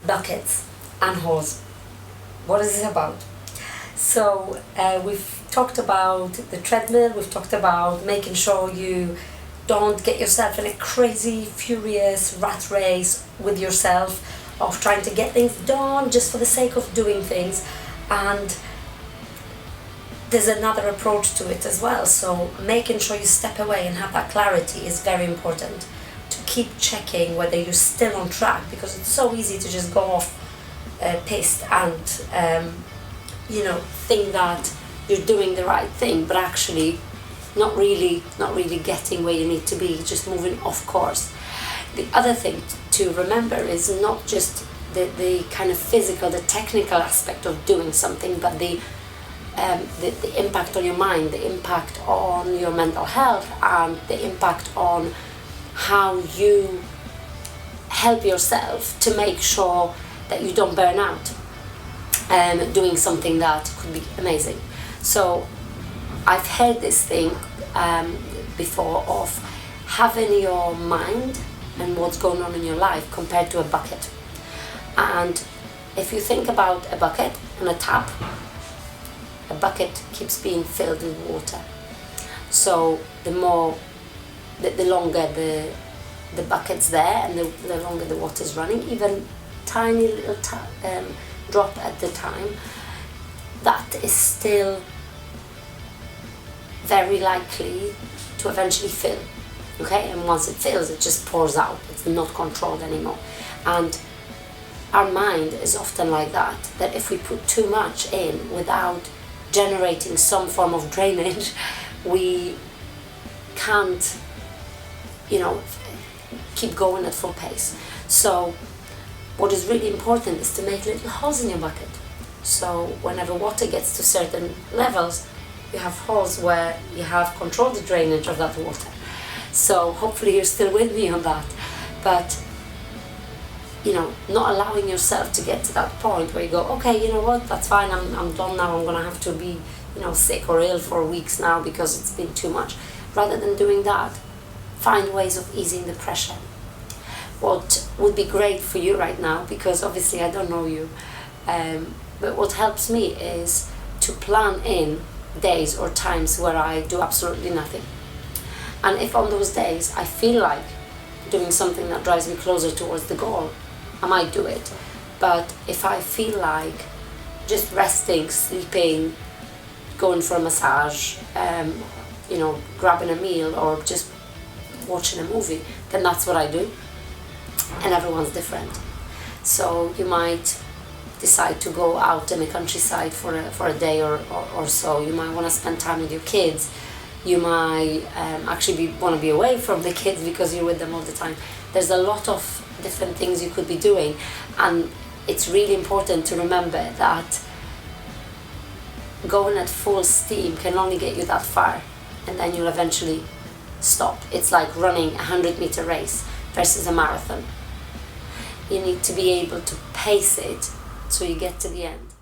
buckets and hose. What is it about? So we've talked about the treadmill, we've talked about making sure you don't get yourself in a crazy, furious rat race with yourself of trying to get things done just for the sake of doing things. And there's another approach to it as well. So making sure you step away and have that clarity is very important. To keep checking whether you're still on track, because it's so easy to just go off pissed and think that you're doing the right thing, but actually not really getting where you need to be, just moving off course. The other thing to remember is not just the kind of physical, the technical aspect of doing something, but the impact on your mind, the impact on your mental health, and the impact on how you help yourself to make sure that you don't burn out doing something that could be amazing. So I've heard this thing before of having your mind and what's going on in your life compared to a bucket. And if you think about a bucket and a tap, a bucket keeps being filled with water. So the longer the bucket's there and the longer the water's running, even tiny little drop at the time, that is still very likely to eventually fill. Okay, and once it fills, it just pours out. It's not controlled anymore. And our mind is often like that, that if we put too much in without generating some form of drainage, we can't, keep going at full pace. So what is really important is to make little holes in your bucket. So whenever water gets to certain levels, you have holes where you have controlled the drainage of that water. So hopefully you're still with me on that. But not allowing yourself to get to that point where you go, okay, you know what, that's fine, I'm done now, I'm gonna have to be sick or ill for weeks now because it's been too much. Rather than doing that, find ways of easing the pressure. What would be great for you right now, because obviously I don't know you, but what helps me is to plan in days or times where I do absolutely nothing. And if on those days I feel like doing something that drives me closer towards the goal, I might do it. But if I feel like just resting, sleeping, going for a massage, grabbing a meal or just watching a movie, then that's what I do. And everyone's different. So you might decide to go out in the countryside for a day or so. You might want to spend time with your kids. You might actually want to be away from the kids because you're with them all the time. There's a lot of different things you could be doing, and it's really important to remember that going at full steam can only get you that far, and then you'll eventually stop. It's like running a 100-meter race versus a marathon. You need to be able to pace it so you get to the end.